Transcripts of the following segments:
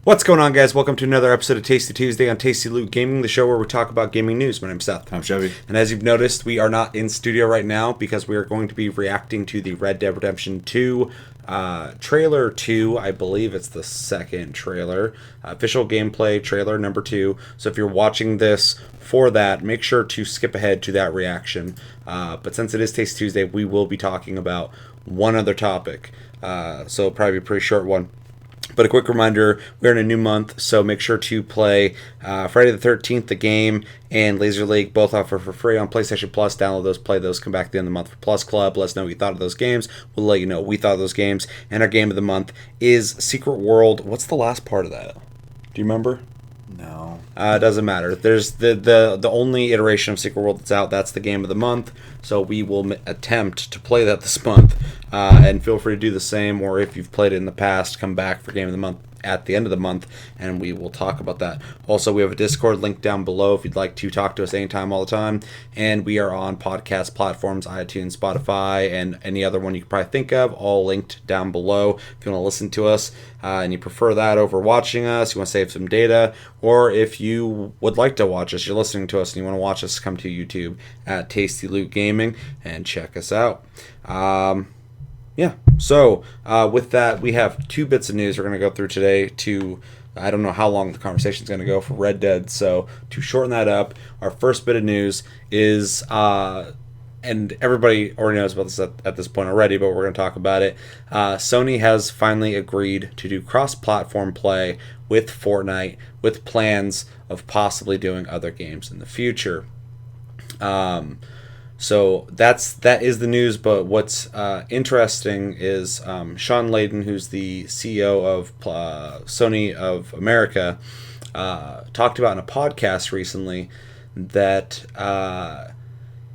What's going on, guys? Welcome to another episode of Tasty Tuesday on Tasty Loot Gaming, the show where we talk about gaming news. My name's Seth. I'm Chevy. And as you've noticed, we are not in studio right now because we are going to be reacting to the Red Dead Redemption 2 trailer 2. I believe it's the second trailer. Official gameplay trailer number 2. So if you're watching this for that, make sure to skip ahead to that reaction. But since it is Tasty Tuesday, we will be talking about one other topic. So it'll probably be a pretty short one. But a quick reminder, we're in a new month, so make sure to play Friday the 13th, the game, and Laser League, both offer for free on PlayStation Plus. Download those, play those, come back at the end of the month for Plus Club. Let us know what you thought of those games. We'll let you know what we thought of those games. And our game of the month is Secret World. What's the last part of that? Do you remember? No. It doesn't matter. There's the only iteration of Secret World that's out. That's the game of the month. So we will attempt to play that this month. And feel free to do the same. Or if you've played it in the past, come back for game of the month at the end of the month, and we will talk about that. Also, we have a Discord link down below if you'd like to talk to us anytime, all the time. And we are on podcast platforms, iTunes, Spotify, and any other one you could probably think of, all linked down below. If you want to listen to us and you prefer that over watching us, you want to save some data, or if you would like to watch us, you're listening to us and you want to watch us, come to YouTube at Tasty Loot Gaming and check us out. So with that, we have 2 bits of news we're going to go through today to, I don't know how long the conversation is going to go for Red Dead, so to shorten that up, our first bit of news is, and everybody already knows about this at this point already, but we're going to talk about it. Sony has finally agreed to do cross-platform play with Fortnite, with plans of possibly doing other games in the future. So that is the news, but what's interesting is Sean Layden, who's the CEO of Sony of America, talked about in a podcast recently that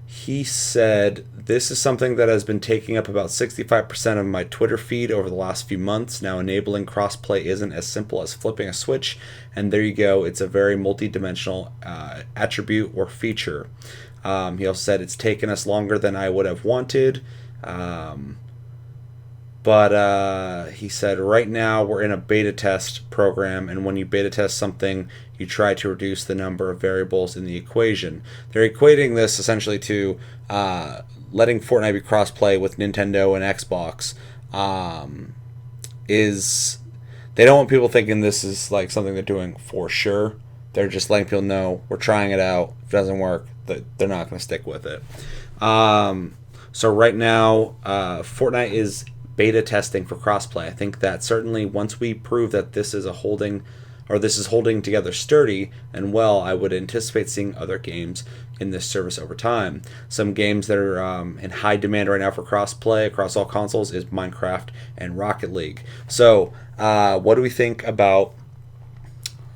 he said, "This is something that has been taking up about 65% of my Twitter feed over the last few months. Now enabling crossplay isn't as simple as flipping a switch, and there you go, it's a very multi-dimensional attribute or feature." He also said it's taken us longer than I would have wanted. But he said right now we're in a beta test program, and when you beta test something, you try to reduce the number of variables in the equation. They're equating this essentially to letting Fortnite be crossplay with Nintendo and Xbox. They don't want people thinking this is like something they're doing for sure. They're just letting people know we're trying it out. If it doesn't work, they're not going to stick with it. So right now, Fortnite is beta testing for crossplay. I think that certainly once we prove that this is holding together sturdy and well, I would anticipate seeing other games in this service over time. Some games that are in high demand right now for crossplay across all consoles is Minecraft and Rocket League. So what do we think about,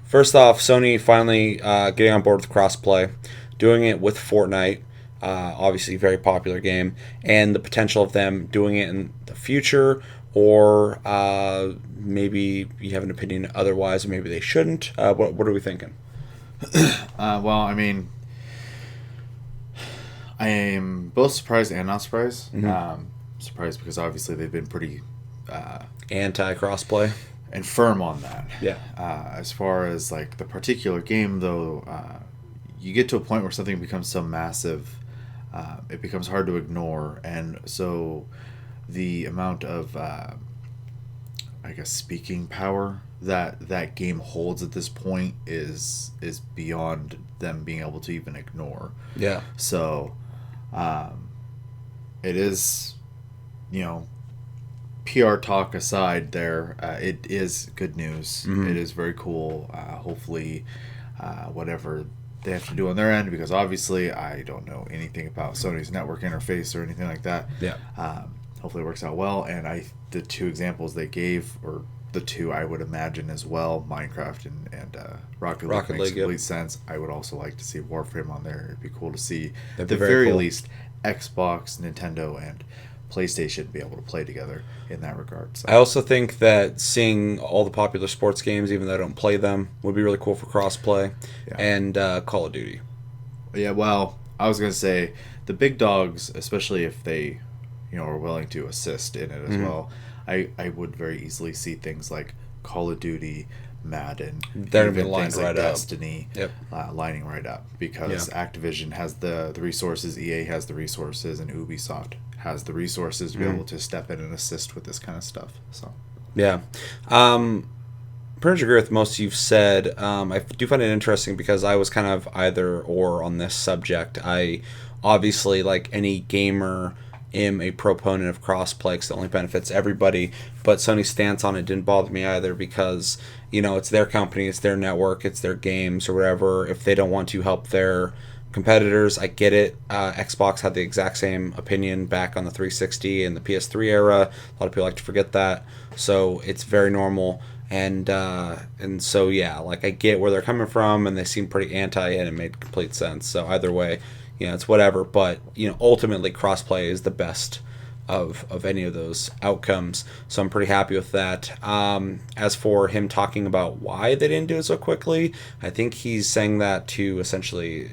first off, Sony finally getting on board with crossplay, doing it with Fortnite, obviously very popular game, and the potential of them doing it in the future, or maybe you have an opinion otherwise, or maybe they shouldn't. What are we thinking? Well, I mean, I am both surprised and not surprised. Mm-hmm. Surprised because obviously they've been pretty anti-crossplay and firm on that. Yeah. As far as like the particular game, though, you get to a point where something becomes so massive, it becomes hard to ignore, and so the amount of, speaking power that game holds at this point is beyond them being able to even ignore. Yeah. So, it is, PR talk aside there, it is good news. Mm-hmm. It is very cool. Hopefully, whatever they have to do on their end, because obviously I don't know anything about Sony's network interface or anything like that. Yeah. Hopefully it works out well, and the 2 examples they gave, or the 2 I would imagine as well, Minecraft and Rocket League makes complete sense. I would also like to see Warframe on there. It'd be cool to see, at the very least, Xbox, Nintendo, and PlayStation be able to play together in that regard. So. I also think that seeing all the popular sports games, even though I don't play them, would be really cool for crossplay. Yeah. And Call of Duty. Yeah, well, I was going to say the big dogs, especially if they are willing to assist in it as well, I would very easily see things like Call of Duty, Madden, they're going to line things right like up. Destiny, lining right up because Activision has the resources, EA has the resources, and Ubisoft has the resources to be able to step in and assist with this kind of stuff. So, yeah. Pretty much agree with most you've said. I do find it interesting because I was kind of either or on this subject. I obviously, like any gamer, am a proponent of crossplay because it only benefits everybody. But Sony's stance on it didn't bother me either because, it's their company, it's their network, it's their games or whatever. If they don't want to help their competitors, I get it. Xbox had the exact same opinion back on the 360 and the PS3 era. A lot of people like to forget that. So it's very normal. And so like I get where they're coming from, and they seem pretty anti it, and it made complete sense. So either way, it's whatever. But ultimately, crossplay is the best of any of those outcomes. So I'm pretty happy with that. As for him talking about why they didn't do it so quickly, I think he's saying that to essentially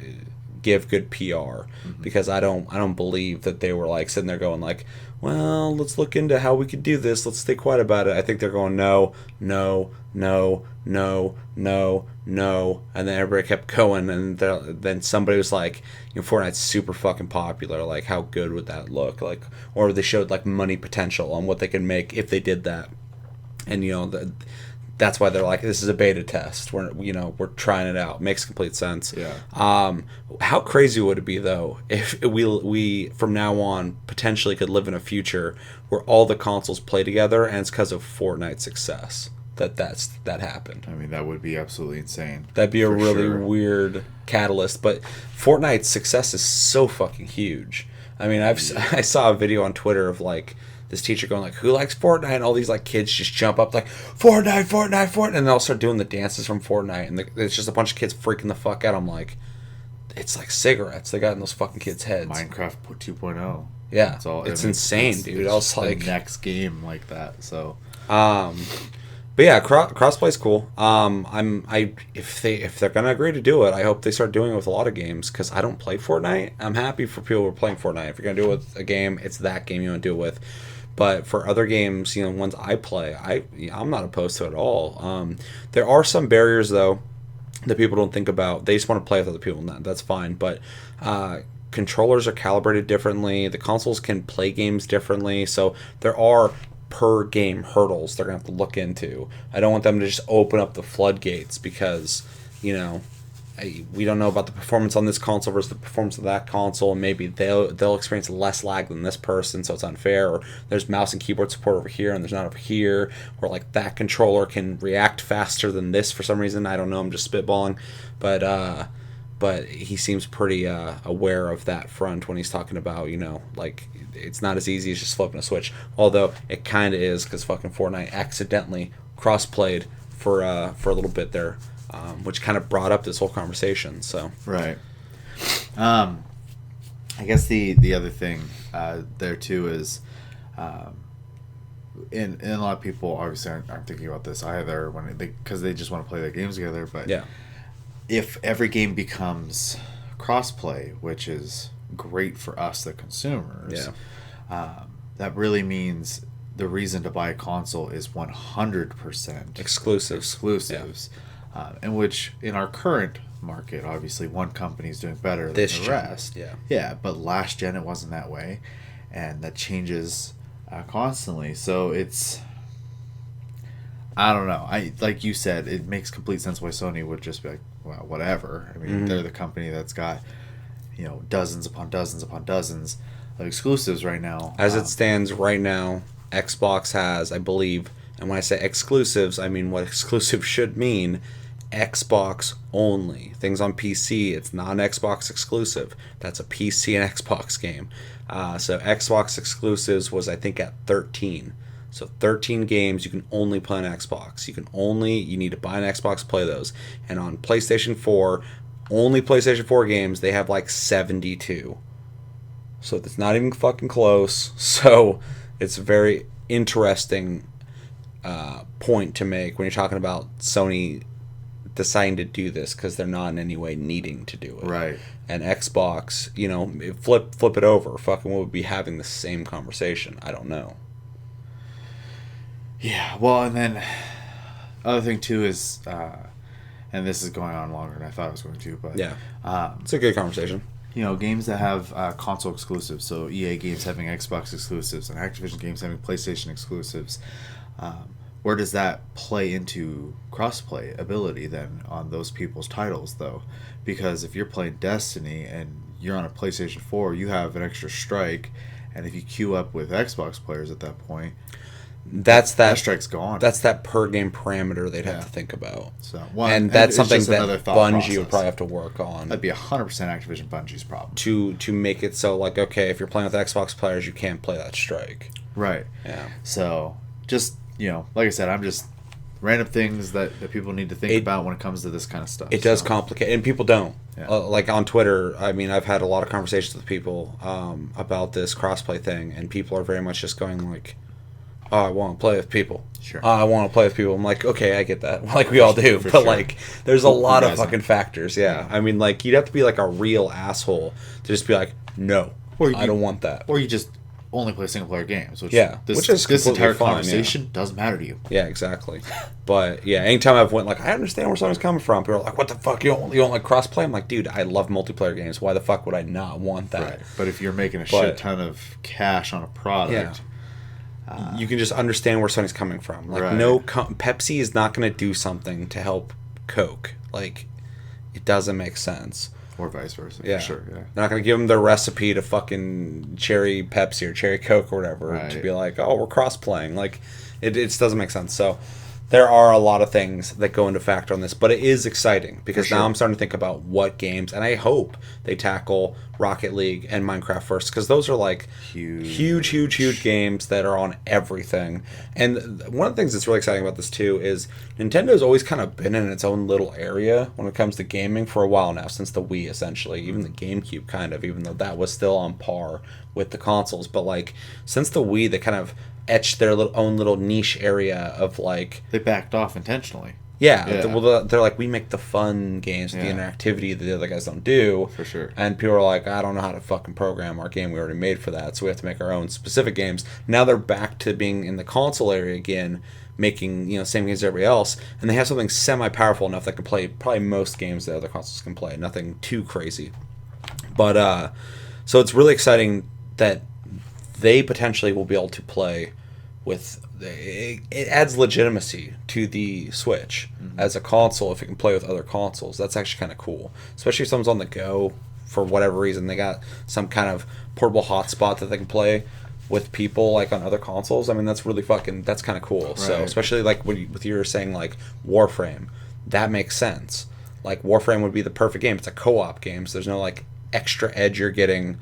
give good PR, because I don't believe that they were like sitting there going like, well, let's look into how we could do this. Let's stay quiet about it. I think they're going, no, no, no, no, no, no. And then everybody kept going. And then somebody was like, Fortnite's super fucking popular. Like, how good would that look? Like, or they showed like money potential on what they can make if they did that. And, that's why they're like, this is a beta test. We're trying it out. Makes complete sense. Yeah. How crazy would it be though if we from now on potentially could live in a future where all the consoles play together, and it's because of Fortnite's success that happened. I mean, that would be absolutely insane. That'd be a really weird catalyst. But Fortnite's success is so fucking huge. I mean, I saw a video on Twitter of like this teacher going like, who likes Fortnite? And all these like kids just jump up like, Fortnite, Fortnite, Fortnite. And they'll start doing the dances from Fortnite. And it's just a bunch of kids freaking the fuck out. I'm like, it's like cigarettes they got in those fucking kids' heads. Minecraft 2.0. Yeah. It's insane, dude. I was like, the next game like that. So, but yeah, crossplay's cool. If they're gonna agree to do it, I hope they start doing it with a lot of games, because I don't play Fortnite. I'm happy for people who are playing Fortnite. If you're gonna do it with a game, it's that game you want to do it with. But for other games, ones I play, I'm not opposed to it at all. There are some barriers though that people don't think about. They just want to play with other people, and that's fine. But controllers are calibrated differently. The consoles can play games differently, so there are per game hurdles they're gonna have to look into. I don't want them to just open up the floodgates because we don't know about the performance on this console versus the performance of that console, and maybe they'll experience less lag than this person, so it's unfair. Or there's mouse and keyboard support over here and there's not over here, or like that controller can react faster than this for some reason. I don't know, I'm just spitballing, but he seems pretty aware of that front when he's talking about like it's not as easy as just flipping a switch, although it kind of is, because fucking Fortnite accidentally cross-played for a little bit there, which kind of brought up this whole conversation. So right. I guess the other thing there too is, and a lot of people obviously aren't thinking about this either because they just want to play their games together. But yeah, if every game becomes crossplay, which is great for us, the consumers, that really means the reason to buy a console is 100% exclusives. In which, in our current market, obviously one company is doing better than the rest. Yeah, but last gen it wasn't that way, and that changes constantly. So it's, I don't know. Like you said, it makes complete sense why Sony would just be like, well, whatever. I mean, they're the company that's got dozens upon dozens upon dozens of exclusives right now. As it stands right now, Xbox has, I believe, and when I say exclusives, I mean what exclusive should mean. Xbox only. Things on PC, it's not an Xbox exclusive. That's a PC and Xbox game. So Xbox exclusives was, I think, at 13. So 13 games you can only play on Xbox. You need to buy an Xbox to play those. And on PlayStation 4, only PlayStation 4 games, they have like 72. So it's not even fucking close. So it's a very interesting point to make when you're talking about Sony deciding to do this, because they're not in any way needing to do it. Right. And Xbox, flip it over. Fucking would be having the same conversation. I don't know. Yeah, well, and then other thing too is, and this is going on longer than I thought it was going to, but yeah, it's a good conversation. You know, games that have console exclusives, so EA games having Xbox exclusives and Activision games having PlayStation exclusives. Where does that play into crossplay ability then on those people's titles, though? Because if you're playing Destiny and you're on a PlayStation 4, you have an extra strike, and if you queue up with Xbox players at that point, that strike's gone. That's that per game parameter they'd have to think about. So, and that's something that Bungie would probably have to work on. That'd be 100% Activision Bungie's problem. To make it so, like, okay, if you're playing with Xbox players, you can't play that strike. Right. Yeah. So, just, you know, like I said, I'm just random things that people need to think about when it comes to this kind of stuff. It does complicate, and people don't. Yeah. Like on Twitter, I mean, I've had a lot of conversations with people about this crossplay thing, and people are very much just going like, oh, I want to play with people. Sure. Oh, I want to play with people. I'm like, okay, I get that. Like, we all do. But, like, there's a lot of fucking factors. Yeah. I mean, like, you'd have to be, like, a real asshole to just be like, no, I don't want that. Or you just only play single-player games. Which is this entire fine, conversation doesn't matter to you. Yeah, exactly. But, yeah, anytime I've went, like, I understand where someone's coming from. People are like, what the fuck? You don't like cross-play? I'm like, dude, I love multiplayer games. Why the fuck would I not want that? Right. But if you're making a shit ton of cash on a product... Yeah. You can just understand where Sony's coming from. Like, Pepsi is not going to do something to help Coke. Like, it doesn't make sense. Or vice versa. Yeah. For sure. Yeah. They're not going to give them their recipe to fucking cherry Pepsi or cherry Coke or whatever to be like, oh, we're cross-playing. Like, it doesn't make sense. So, there are a lot of things that go into factor on this, but it is exciting because now I'm starting to think about what games, and I hope they tackle Rocket League and Minecraft first, because those are like huge games that are on everything. And one of the things that's really exciting about this too is Nintendo's always kind of been in its own little area when it comes to gaming for a while now, since the Wii essentially, even the GameCube kind of, even though that was still on par with the consoles. But like since the Wii, they kind of etched their own little niche area of like... They backed off intentionally. Yeah. Well, they're like, we make the fun games, the interactivity that the other guys don't do. For sure. And people are like, I don't know how to fucking program our game. We already made for that, so we have to make our own specific games. Now they're back to being in the console area again, making, you know, same games as everybody else, and they have something semi-powerful enough that can play probably most games that other consoles can play. Nothing too crazy. But, so it's really exciting that they potentially will be able to play with... It adds legitimacy to the Switch as a console if it can play with other consoles. That's actually kind of cool, especially if someone's on the go for whatever reason. They got some kind of portable hotspot that they can play with people like on other consoles. I mean, that's really that's kind of cool. Right. So especially like with you were saying like Warframe, that makes sense. Like Warframe would be the perfect game. It's a co-op game, so there's no like extra edge you're getting,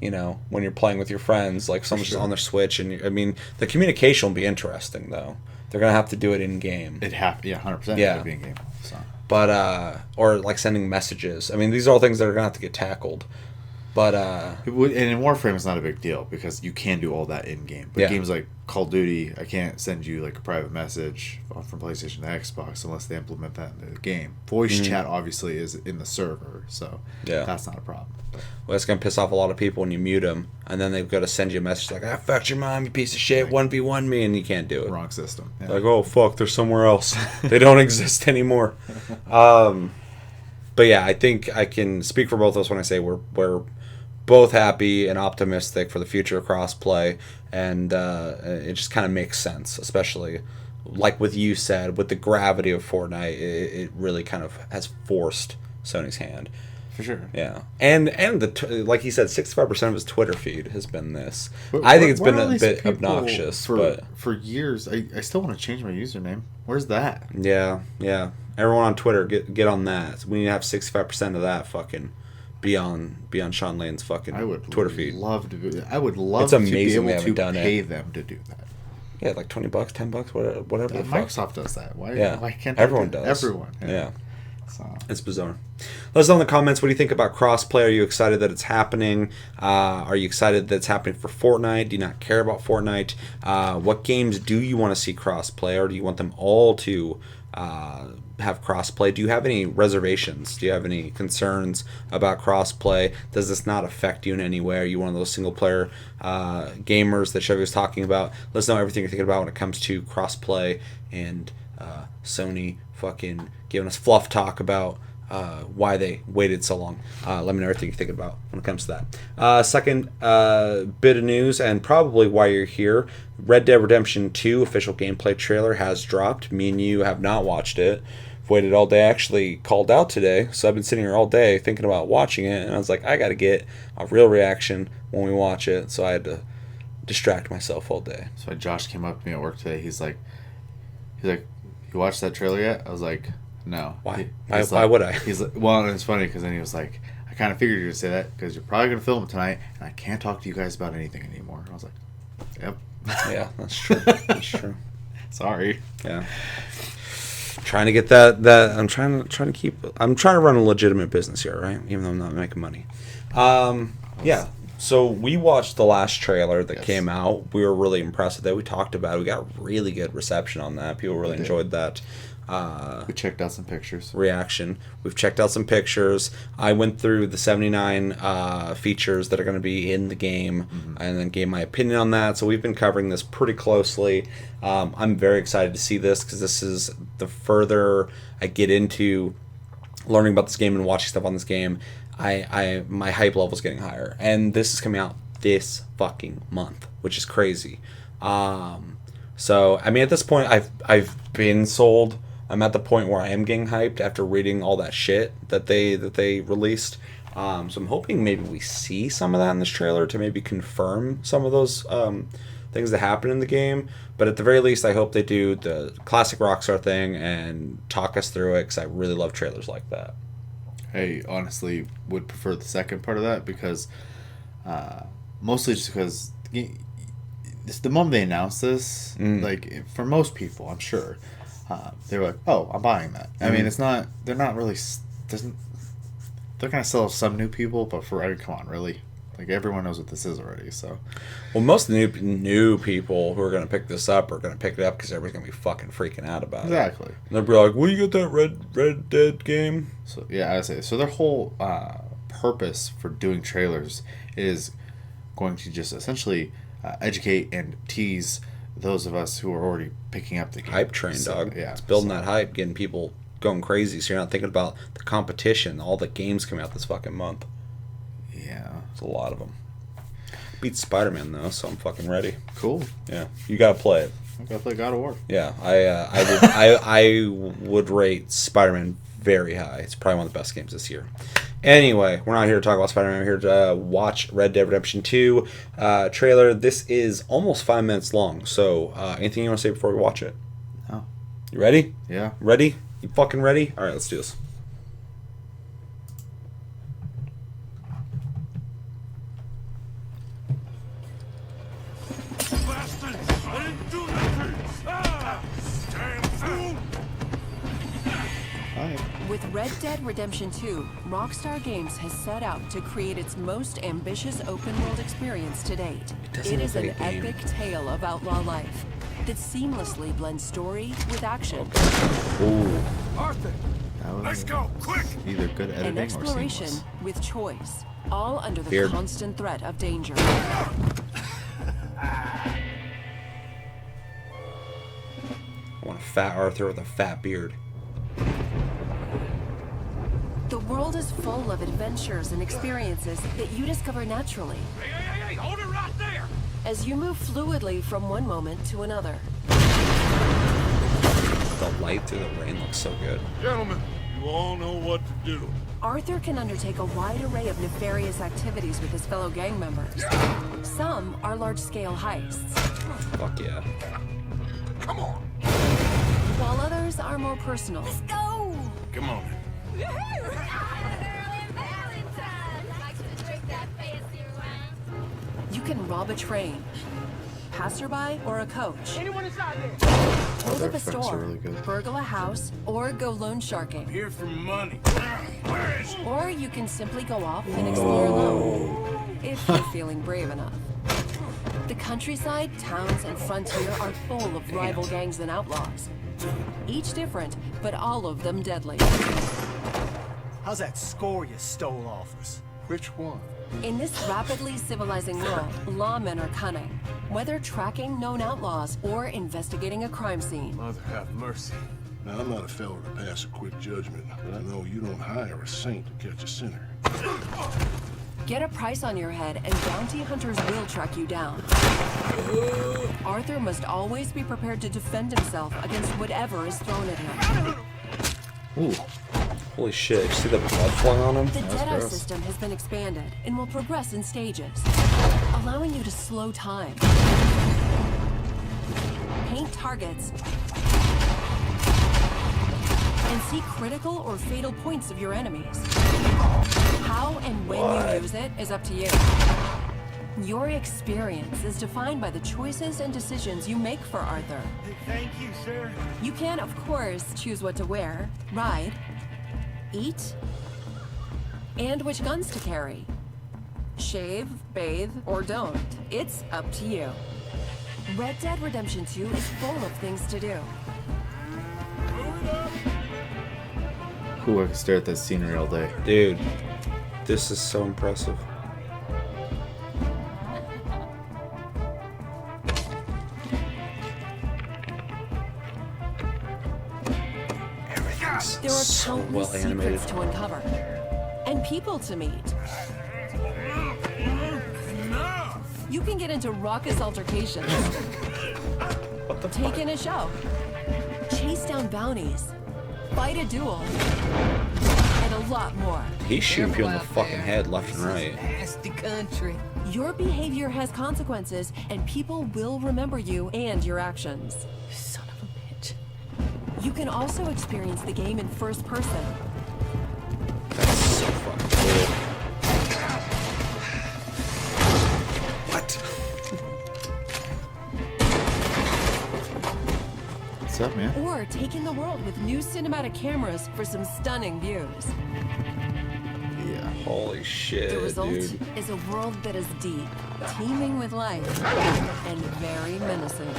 you know, when you're playing with your friends, like someone's just on their Switch, and I mean, the communication will be interesting though. They're gonna have to do it in game. 100%. Yeah, be in game. So. But or like sending messages. I mean, these are all things that are gonna have to get tackled. But and in Warframe, it's not a big deal because you can do all that in game. But games like Call of Duty, I can't send you like a private message from PlayStation to Xbox unless they implement that in the game. Voice chat obviously is in the server, so that's not a problem. Well, it's gonna piss off a lot of people when you mute them, and then they've got to send you a message like, "I fucked your mom, you piece of shit, 1v1 me," and you can't do it. Wrong system. Yeah. Like, oh fuck, they're somewhere else. They don't exist anymore. But yeah, I think I can speak for both of us when I say we're both happy and optimistic for the future of crossplay, and it just kind of makes sense, especially like what you said with the gravity of Fortnite. It really kind of has forced Sony's hand. For sure. Yeah. And like he said, 65% of his Twitter feed has been this. I think it's been a bit obnoxious. For years, I still want to change my username. Where's that? Yeah. Everyone on Twitter, get on that. We need to have 65% of that fucking be on Sean Lane's fucking Twitter feed. I would love to be able to pay them to do that. Yeah, like $20, $10, whatever. Microsoft does that. Why can't everyone does? Everyone. Yeah. So. It's bizarre. Let us know in the comments, what do you think about crossplay? Are you excited that it's happening? Are you excited that it's happening for Fortnite? Do you not care about Fortnite? What games do you want to see crossplay, or do you want them all to have crossplay? Do you have any reservations? Do you have any concerns about crossplay? Does this not affect you in any way? Are you one of those single player gamers that Chevy was talking about? Let us know everything you're thinking about when it comes to crossplay and Sony fucking giving us fluff talk about why they waited so long. Let me know everything you're thinking about when it comes to that. Second bit of news, and probably why you're here, Red Dead Redemption 2 official gameplay trailer has dropped. Me and you have not watched it. I've waited all day. I actually called out today, so I've been sitting here all day thinking about watching it, and I was like, I got to get a real reaction when we watch it, so I had to distract myself all day. So Josh came up to me at work today. He's like, you watched that trailer yet? I was like, no. Why? Why would I? He's like, well, and it's funny because then he was like, I kind of figured you would say that because you're probably gonna film it tonight, and I can't talk to you guys about anything anymore. And I was like, yep. Yeah, that's true. That's true. Sorry. Yeah. Trying to get that I'm trying to run a legitimate business here, right? Even though I'm not making money. Yeah. So we watched the last trailer that came out. We were really impressed with it. We talked about it. We got really good reception on that. People really enjoyed that. We checked out some pictures. Reaction. We've checked out some pictures. I went through the 79 features that are going to be in the game, and then gave my opinion on that. So we've been covering this pretty closely. I'm very excited to see this because this is the further I get into learning about this game and watching stuff on this game, my hype level is getting higher, and this is coming out this fucking month, which is crazy. So I mean, at this point, I've been sold. I'm at the point where I am getting hyped after reading all that shit that they released. So I'm hoping maybe we see some of that in this trailer to maybe confirm some of those things that happen in the game. But at the very least, I hope they do the classic Rockstar thing and talk us through it, because I really love trailers like that. I honestly would prefer the second part of that because mostly just because the moment they announced this, like for most people, I'm sure, they were like, "Oh, I'm buying that." I mean, it's not. They're not really. They're gonna sell some new people, but come on, really. Like, everyone knows what this is already, so. Well, most of the new people who are going to pick this up are going to pick it up because everybody's going to be fucking freaking out about it. Exactly. And they'll be like, "Will you get that Red Dead game?" So, yeah, I say. So their whole purpose for doing trailers is going to just essentially educate and tease those of us who are already picking up the game. Hype train, dog. Yeah. It's building that hype, getting people going crazy, so you're not thinking about the competition, all the games coming out this fucking month. Yeah. It's a lot of them. Beat Spider-Man, though, so I'm fucking ready. Cool. Yeah. You gotta play it. I gotta play God of War. Yeah. I would rate Spider-Man very high. It's probably one of the best games this year. Anyway, we're not here to talk about Spider-Man. We're here to watch Red Dead Redemption 2 trailer. This is almost 5 minutes long, so anything you want to say before we watch it? No. You ready? Yeah. Ready? You fucking ready? All right, let's do this. With Red Dead Redemption 2, Rockstar Games has set out to create its most ambitious open-world experience to date. It is an epic tale of outlaw life that seamlessly blends story with action. Ooh. Arthur, let's go, quick! Either good editing and exploration or seamless. with choice, all under the constant threat of danger. I want a fat Arthur with a fat beard. The world is full of adventures and experiences that you discover naturally. Hey, hold it right there! As you move fluidly from one moment to another. The light through the rain looks so good. Gentlemen, you all know what to do. Arthur can undertake a wide array of nefarious activities with his fellow gang members. Some are large-scale heists. Fuck yeah. Come on! While others are more personal. Let's go! Come on. You can rob a train, passerby, or a coach. Anyone inside there? Hold up a effects are store, really good. burgle a house, or go loan sharking. Here for money. Where is it? Or you can simply go off and explore alone, if you're feeling brave enough. The countryside, towns, and frontier are full of rival gangs and outlaws. Each different, but all of them deadly. How's that score you stole off us? Which one? In this rapidly civilizing world, lawmen are cunning. Whether tracking known outlaws or investigating a crime scene. Mother have mercy. Now, I'm not a fellow to pass a quick judgment, but I know you don't hire a saint to catch a sinner. Get a price on your head and bounty hunters will track you down. Arthur must always be prepared to defend himself against whatever is thrown at him. Ooh. Holy shit, you see the blood flowing on him? The Deadeye system has been expanded and will progress in stages, allowing you to slow time, paint targets, and see critical or fatal points of your enemies. How and when you use it is up to you. Your experience is defined by the choices and decisions you make for Arthur. Thank you, sir. You can, of course, choose what to wear, ride, eat, and which guns to carry. Shave, bathe, or don't. It's up to you. Red Dead Redemption 2 is full of things to do. Ooh, I can stare at that scenery all day. Dude, this is so impressive. There are So countless well animated. secrets to uncover, and people to meet. You can get into raucous altercations, take in a show, chase down bounties, fight a duel, and a lot more. He's shooting people in the fucking head left and right. Nasty country. Your behavior has consequences, and people will remember you and your actions. Son of a bitch. You can also experience the game in first person. That's so fucking cool. What? What's up, man? Or take in the world with new cinematic cameras for some stunning views. Yeah. Holy shit, The result dude. is a world that is deep, teeming with life, and very menacing.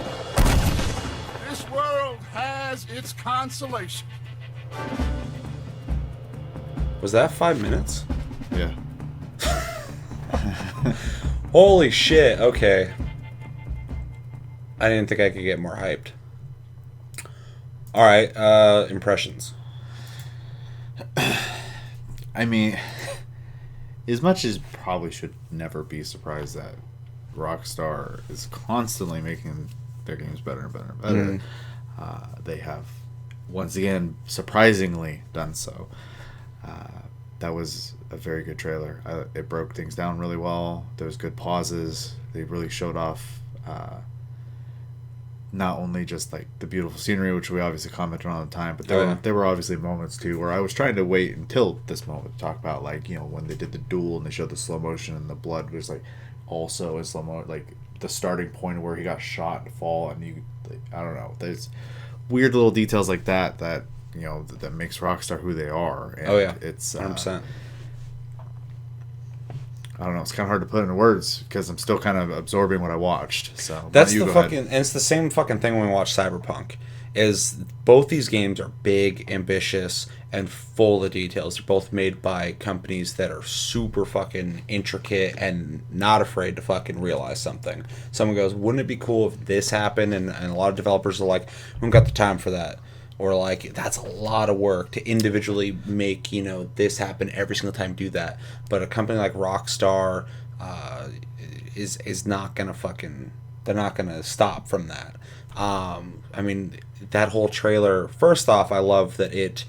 This world has its consolation. Was that 5 minutes? Yeah. Holy shit, okay. I didn't think I could get more hyped. Alright, impressions. I mean, as much as probably should never be surprised that Rockstar is constantly making their games better and better and better, they have, once again, surprisingly done so. That was a very good trailer. It broke things down really well. There was good pauses. They really showed off not only just like the beautiful scenery, which we obviously commented on all the time, but there were obviously moments too where I was trying to wait until this moment to talk about, like, you know, when they did the duel and they showed the slow motion and the blood was like also in slow motion, like the starting point where he got shot and fall, and you, like, I don't know, there's weird little details like that you know that makes Rockstar who they are. And it's 100%. I don't know. It's kind of hard to put into words because I'm still kind of absorbing what I watched. So That's the fucking, and it's the same fucking thing when we watch Cyberpunk. Is both these games are big, ambitious, and full of details. They're both made by companies that are super fucking intricate and not afraid to fucking realize something. Someone goes, "Wouldn't it be cool if this happened?" And a lot of developers are like, "We haven't got the time for that." Or like, that's a lot of work to individually make, you know, this happen every single time, do that. But a company like Rockstar is not gonna fucking, they're not gonna stop from that. I mean, that whole trailer, first off, I love that it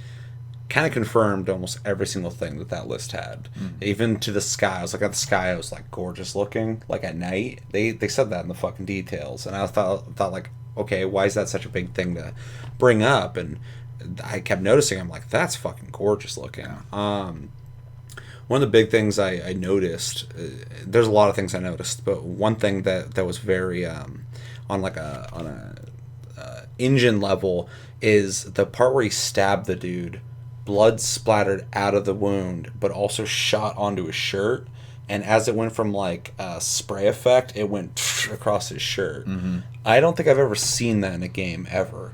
kind of confirmed almost every single thing that list had. Even to the sky. I was like, at the sky, it was like gorgeous looking, like at night. They said that in the fucking details. And I thought like, okay, why is that such a big thing to bring up? And I kept noticing, I'm like, that's fucking gorgeous looking. One of the big things I noticed, there's a lot of things I noticed, but one thing that was very on a engine level is the part where he stabbed the dude, blood splattered out of the wound, but also shot onto his shirt. And as it went from like a spray effect, it went across his shirt. I don't think I've ever seen that in a game ever.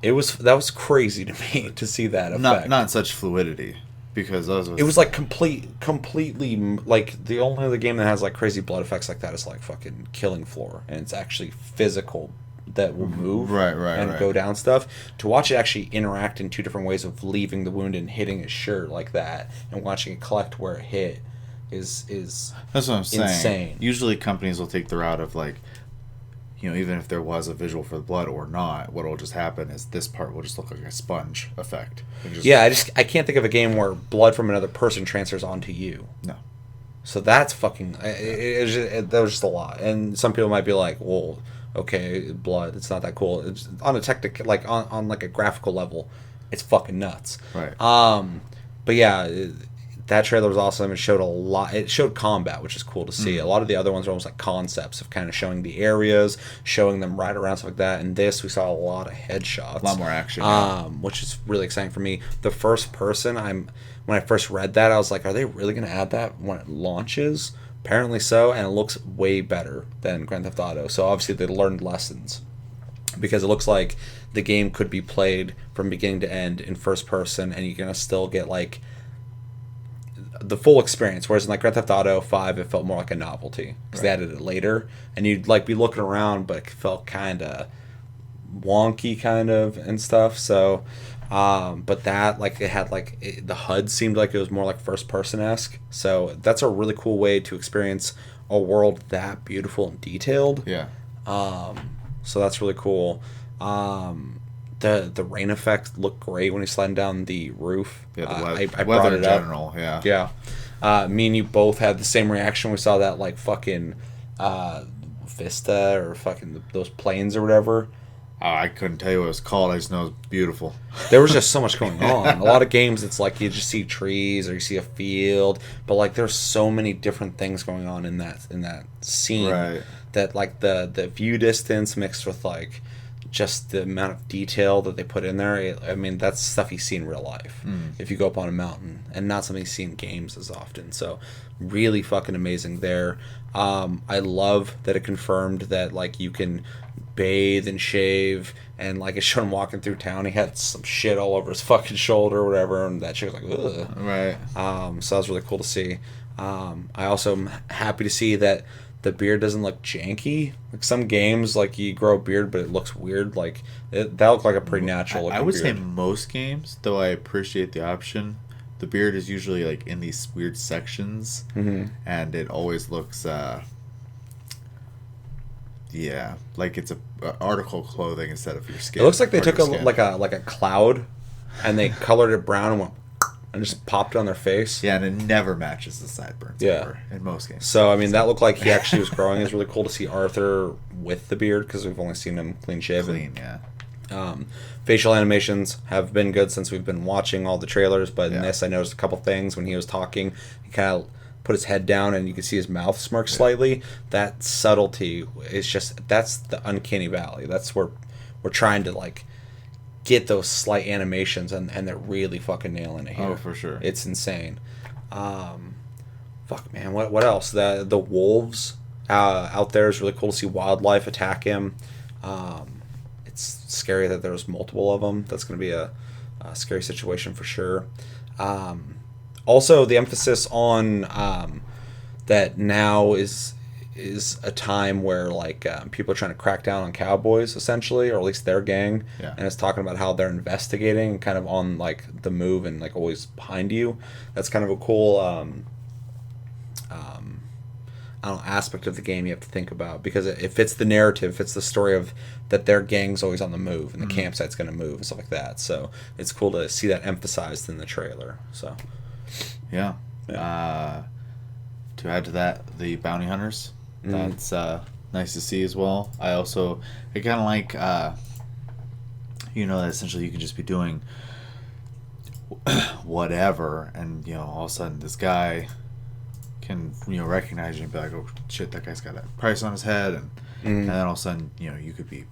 That was crazy to me to see that effect. Not such fluidity. Because those it was like completely like the only other game that has like crazy blood effects like that is like fucking Killing Floor, and it's actually physical that will move and go down stuff. To watch it actually interact in two different ways of leaving the wound and hitting his shirt like that, and watching it collect where it hit is that's what I'm saying. Insane. Usually companies will take the route of like, you know, even if there was a visual for the blood or not, what will just happen is this part will just look like a sponge effect. I can't think of a game where blood from another person transfers onto you. No. So that's fucking... that was just a lot. And some people might be like, well, okay, blood, it's not that cool. It's on a technical... Like, on like a graphical level, it's fucking nuts. Right. But yeah... That trailer was awesome. It showed a lot. It showed combat, which is cool to see. A lot of the other ones are almost like concepts of kind of showing the areas, showing them right around, stuff like that. And this, we saw a lot of headshots. A lot more action. Which is really exciting for me. The first person, when I first read that, I was like, are they really going to add that when it launches? Apparently so, and it looks way better than Grand Theft Auto. So obviously they learned lessons. Because it looks like the game could be played from beginning to end in first person, and you're going to still get like the full experience, whereas in like Grand Theft Auto 5 it felt more like a novelty because they added it later, and you'd like be looking around but it felt kind of wonky kind of and stuff. So but that like it had like the HUD seemed like it was more like first person-esque, so that's a really cool way to experience a world that beautiful and detailed. So that's really cool. The rain effect looked great when he's sliding down the roof. Yeah, the I weather brought in it up. general, yeah. Yeah. Me and you both had the same reaction. We saw that, like, fucking Vista or fucking those planes or whatever. I couldn't tell you what it was called. I just know it's beautiful. There was just so much going on. A lot of games, it's like you just see trees or you see a field, but like there's so many different things going on in that scene. Right. That like the view distance mixed with like just the amount of detail that they put in there. I mean, that's stuff you see in real life if you go up on a mountain, and not something you see in games as often. So really fucking amazing there. I love that it confirmed that like you can bathe and shave, and like it showed him walking through town. He had some shit all over his fucking shoulder or whatever, and that shit was like, ugh. Right. So that was really cool to see. I also am happy to see that the beard doesn't look janky. Like some games, like you grow a beard, but it looks weird. Like that looked like a pretty natural looking I would beard. say most games, though I appreciate the option, the beard is usually like in these weird sections, and it always looks, like it's a article of clothing instead of your skin. It looks like they took like a cloud, and they colored it brown and went and just popped it on their face. Yeah, and it never matches the sideburns. Yeah. Ever, in most games. So I mean, that looked like he actually was growing. It's really cool to see Arthur with the beard because we've only seen him clean shaven. Clean, yeah. Facial animations have been good since we've been watching all the trailers, but in this I noticed a couple things. When he was talking, he kind of put his head down and you could see his mouth smirk slightly. That subtlety is that's the uncanny valley. That's where we're trying to like get those slight animations, and they're really fucking nailing it here. Oh, for sure. It's insane. Fuck, man. What else? The wolves out there is really cool to see wildlife attack him. It's scary that there's multiple of them. That's going to be a scary situation for sure. Also, the emphasis on that now is a time where like people are trying to crack down on cowboys essentially, or at least their gang. Yeah. And it's talking about how they're investigating and kind of on like the move and like always behind you. That's kind of a cool I don't know, aspect of the game you have to think about, because it fits the narrative, it fits the story of that their gang's always on the move and the campsite's going to move and stuff like that. So it's cool to see that emphasized in the trailer. So yeah. To add to that, the bounty hunters, that's nice to see as well. I kind of like that essentially you can just be doing whatever, and all of a sudden this guy can recognize you and be like, oh shit, that guy's got a price on his head, and then all of a sudden you could be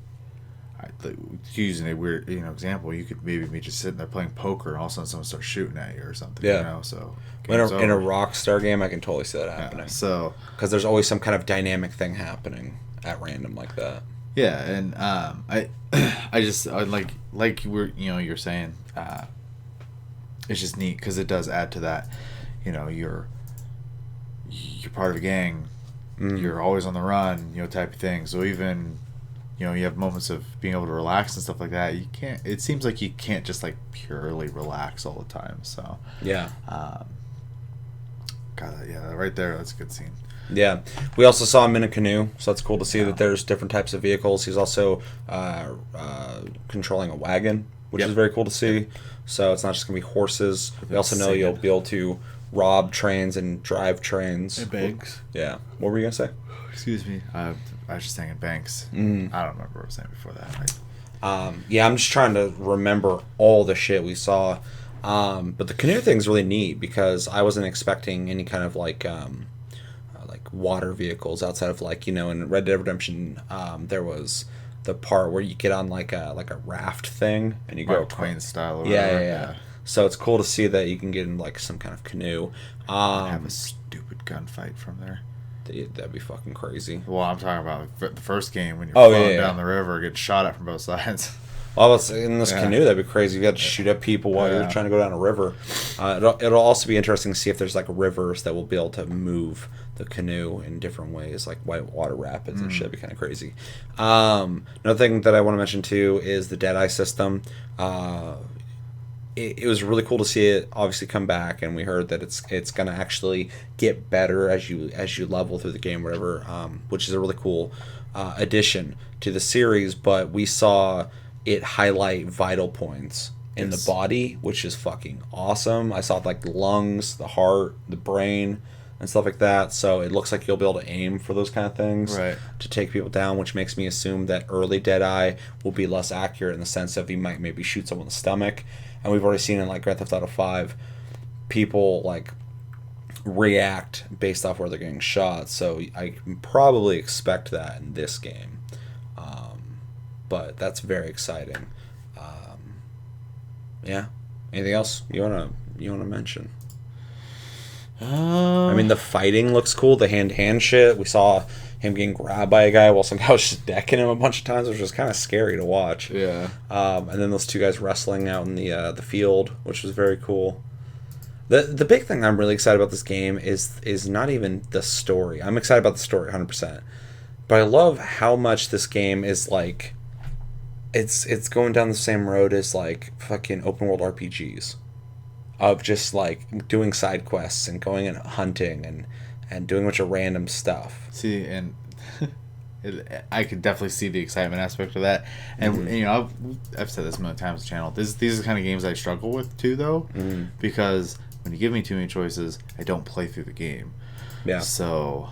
using a weird example, you could maybe be just sitting there playing poker and all of a sudden someone starts shooting at you or something. So in a Rockstar game I can totally see that happening. So because there's always some kind of dynamic thing happening at random like that. Yeah. And I like you were you're saying it's just neat because it does add to that. You know, you're part of a gang. You're always on the run, you know, type of thing. So even, you know, you have moments of being able to relax and stuff like that. You can't. It seems like you can't just like purely relax all the time. So yeah. God, yeah, right there. That's a good scene. Yeah, we also saw him in a canoe, so that's cool to see that there's different types of vehicles. He's also controlling a wagon, which is very cool to see. So it's not just going to be horses. We also know you'll be able to rob trains and drive trains. And banks. Yeah. What were you going to say? Excuse me. I was just saying banks. I don't remember what I was saying before that. Yeah, I'm just trying to remember all the shit we saw. But the canoe thing's really neat because I wasn't expecting any kind of like water vehicles outside of like, you know, in Red Dead Redemption, there was the part where you get on like a raft thing and you Mark Twain style. Or yeah. So it's cool to see that you can get in like some kind of canoe. Have a stupid gunfight from there. That'd be fucking crazy. Well, I'm talking about the first game when you're floating down the river, getting shot at from both sides. Well, in this canoe, that'd be crazy. You got to shoot at people while you're trying to go down a river. It'll also be interesting to see if there's like rivers that will be able to move the canoe in different ways, like whitewater rapids and shit. It'd be kind of crazy. Another thing that I want to mention too is the Deadeye system. It was really cool to see it obviously come back, and we heard that it's gonna actually get better as you level through the game, whatever, which is a really cool addition to the series. But we saw it highlight vital points in the body, which is fucking awesome. I saw like the lungs, the heart, the brain, and stuff like that. So it looks like you'll be able to aim for those kind of things to take people down, which makes me assume that early Deadeye will be less accurate in the sense of you might maybe shoot someone in the stomach. And we've already seen in like Grand Theft Auto 5, people like react based off where they're getting shot. So I can probably expect that in this game. But that's very exciting. Yeah. Anything else you wanna mention? I mean, the fighting looks cool. The hand-to-hand shit. We saw him getting grabbed by a guy while some guy was just decking him a bunch of times, which was kind of scary to watch. Yeah. And then those two guys wrestling out in the field, which was very cool. The big thing I'm really excited about this game is not even the story. I'm excited about the story 100%. But I love how much this game is like it's going down the same road as like fucking open world RPGs. Of just like doing side quests and going and hunting and doing a bunch of random stuff. See, and I could definitely see the excitement aspect of that. And you know, I've said this a million times on the channel. These are the kind of games I struggle with too, though, because when you give me too many choices, I don't play through the game. Yeah. So,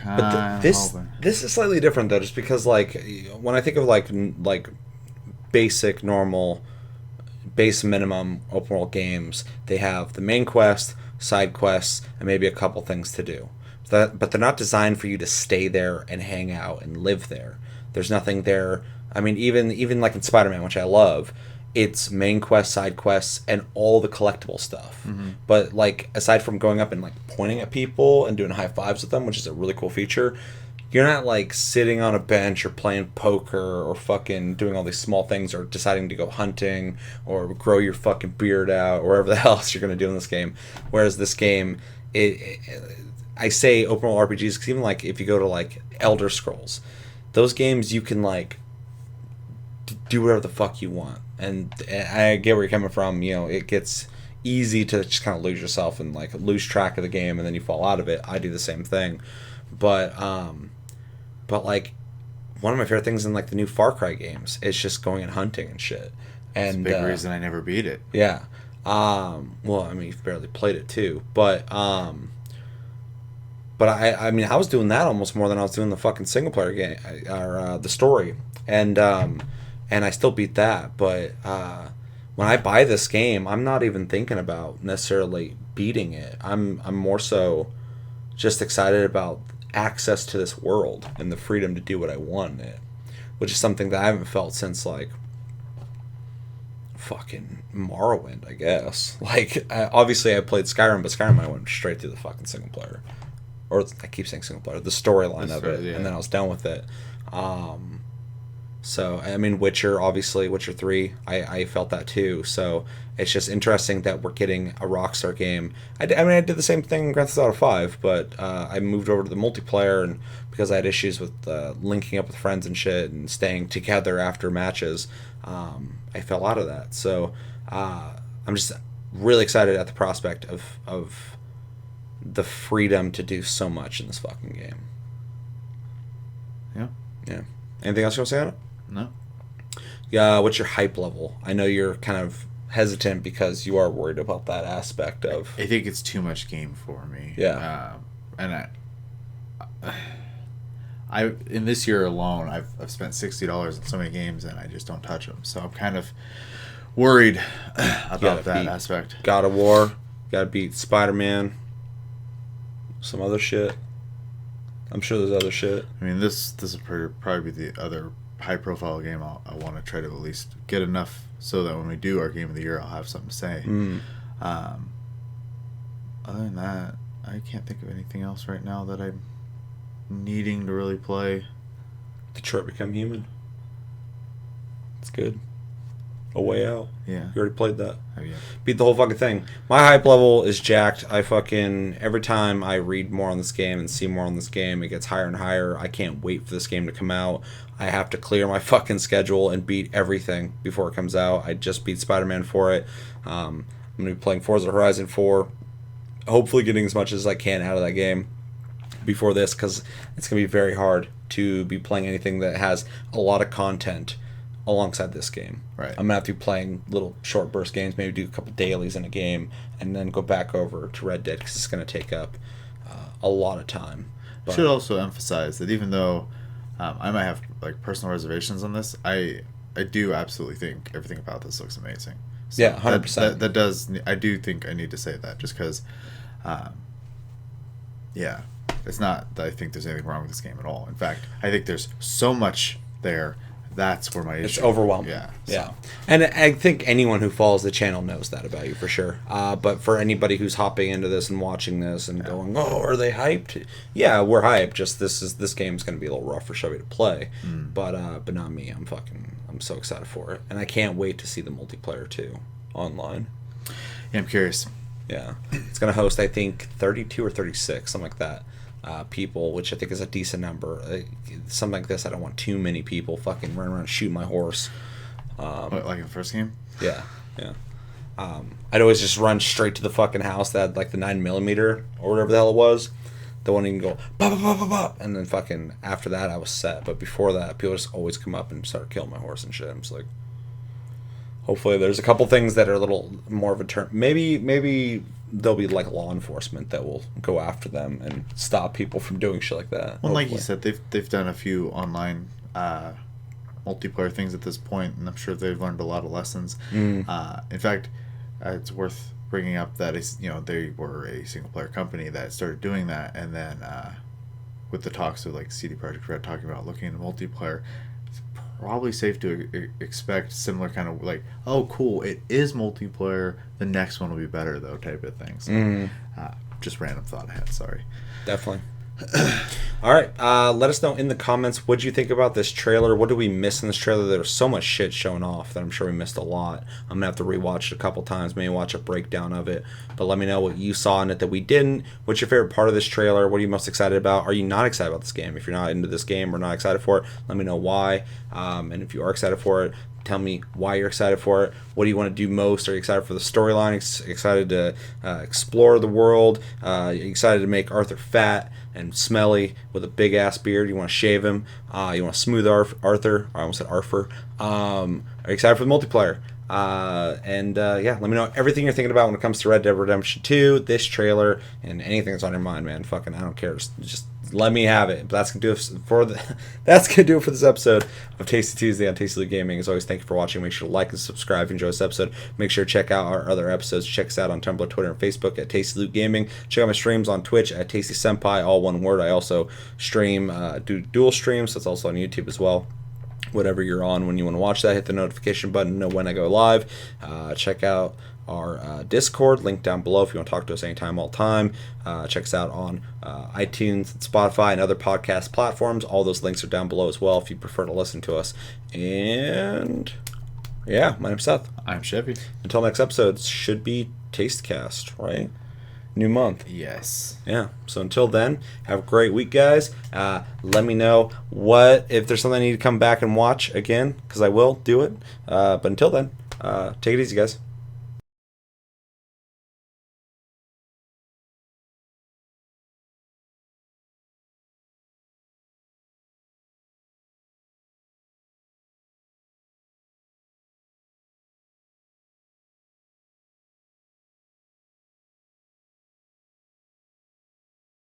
but this is slightly different though, just because like when I think of like basic normal. Base minimum open world games, they have the main quest, side quests, and maybe a couple things to do. But they're not designed for you to stay there and hang out and live there. There's nothing there. I mean, even like in Spider-Man, which I love, it's main quests, side quests, and all the collectible stuff. But like aside from going up and like pointing at people and doing high fives with them, which is a really cool feature, you're not like sitting on a bench or playing poker or fucking doing all these small things or deciding to go hunting or grow your fucking beard out or whatever the hell else you're going to do in this game. Whereas this game, I say open world RPGs because even like if you go to like Elder Scrolls, those games you can like do whatever the fuck you want. And I get where you're coming from. You know, it gets easy to just kind of lose yourself and like lose track of the game and then you fall out of it. I do the same thing. But like one of my favorite things in like the new Far Cry games is just going and hunting and shit. And it's a big reason I never beat it. Yeah. Well, I mean, you've barely played it too, but I mean, I was doing that almost more than I was doing the fucking single player game or the story, and I still beat that. But when I buy this game, I'm not even thinking about necessarily beating it. I'm more so just excited about access to this world and the freedom to do what I want in it, which is something that I haven't felt since like fucking Morrowind, I guess. Like obviously I played Skyrim, but Skyrim I went straight through the fucking single player, or I keep saying single player, the storyline of it, and then I was done with it. So, I mean, Witcher, obviously, Witcher 3, I felt that too. So, it's just interesting that we're getting a Rockstar game. I did the same thing in Grand Theft Auto 5, but I moved over to the multiplayer, and because I had issues with linking up with friends and shit and staying together after matches, I fell out of that. So, I'm just really excited at the prospect of the freedom to do so much in this fucking game. Yeah. Yeah. Anything else you want to say on it? No. Yeah. What's your hype level? I know you're kind of hesitant because you are worried about that aspect of. I think it's too much game for me. Yeah. And I in this year alone, I've spent $60 on so many games, and I just don't touch them. So I'm kind of worried about that aspect. God of War. Got to beat Spider-Man. Some other shit. I'm sure there's other shit. I mean, this will probably be the other high-profile game I want to try to at least get enough so that when we do our Game of the Year, I'll have something to say. Other than that, I can't think of anything else right now that I'm needing to really play. Detroit Become Human. It's good. A Way Out. Yeah. You already played that. Oh, yeah. Beat the whole fucking thing. My hype level is jacked. Every time I read more on this game and see more on this game, it gets higher and higher. I can't wait for this game to come out. I have to clear my fucking schedule and beat everything before it comes out. I just beat Spider-Man for it. I'm going to be playing Forza Horizon 4. Hopefully getting as much as I can out of that game before this, because it's going to be very hard to be playing anything that has a lot of content alongside this game. Right. I'm gonna have to be playing little short burst games, maybe do a couple dailies in a game, and then go back over to Red Dead because it's gonna take up a lot of time. I should also emphasize that even though I might have like personal reservations on this, I do absolutely think everything about this looks amazing. So yeah, 100%. That does. I do think I need to say that just because. Yeah, it's not that I think there's anything wrong with this game at all. In fact, I think there's so much there. That's where my issue. It's overwhelming. Yeah. Yeah. And I think anyone who follows the channel knows that about you for sure. But for anybody who's hopping into this and watching this and going, "Oh, are they hyped?" Yeah, we're hyped. Just this game's going to be a little rough for Chevy to play. But not me. I'm so excited for it, and I can't wait to see the multiplayer too online. Yeah, I'm curious. Yeah, it's going to host, I think, 32 or 36, something like that. People, which I think is a decent number. Something like this, I don't want too many people fucking running around shooting my horse. Like in the first game? Yeah. I'd always just run straight to the fucking house that had like the 9mm or whatever the hell it was. The one you can go bop, bop, bop, bop, bop, and then fucking after that I was set. But before that, people just always come up and start killing my horse and shit. I'm just like, hopefully there's a couple things that are a little more of a turn. Maybe there'll be like law enforcement that will go after them and stop people from doing shit like that. Well, like you said, they've done a few online multiplayer things at this point, and I'm sure they've learned a lot of lessons. In fact, it's worth bringing up that they were a single player company that started doing that, and then with the talks of like CD Projekt Red talking about looking into multiplayer, it's probably safe to expect similar kind of like, oh cool, it is multiplayer, the next one will be better though type of thing. So just random thought I had, sorry. Definitely. All right, let us know in the comments what you think about this trailer. What did we miss in this trailer? There was so much shit showing off that I'm sure we missed a lot. I'm gonna have to rewatch it a couple times, maybe watch a breakdown of it. But let me know what you saw in it that we didn't. What's your favorite part of this trailer? What are you most excited about? Are you not excited about this game? If you're not into this game or not excited for it, let me know why. And if you are excited for it, tell me why you're excited for it. What do you want to do most? Are you excited for the storyline? Excited to explore the world? Excited to make Arthur fat and smelly with a big ass beard? You want to shave him? You want to smooth Arthur? I almost said Arthur. Are you excited for the multiplayer? Yeah, let me know everything you're thinking about when it comes to Red Dead Redemption 2, this trailer, and anything that's on your mind, man. Fucking, I don't care. Just let me have it. But that's gonna do it for this episode of Tasty Tuesday on Tasty Loot Gaming. As always, thank you for watching. Make sure to like and subscribe if you enjoy this episode. Make sure to check out our other episodes. Check us out on Tumblr, Twitter, and Facebook at Tasty Loot Gaming. Check out my streams on Twitch at Tasty Senpai, all one word. I also stream, do dual streams, so it's also on YouTube as well. Whatever you're on when you want to watch that, hit the notification button to know when I go live. Check out our Discord, link down below if you want to talk to us anytime, all time. Check us out on iTunes, Spotify, and other podcast platforms. All those links are down below as well if you prefer to listen to us. And yeah, my name's Seth. I'm Chevy. Until next episode, should be Tastecast, right? New month. Yes. Yeah. So until then, have a great week, guys. Let me know if there's something I need to come back and watch again, because I will do it. But until then, take it easy, guys.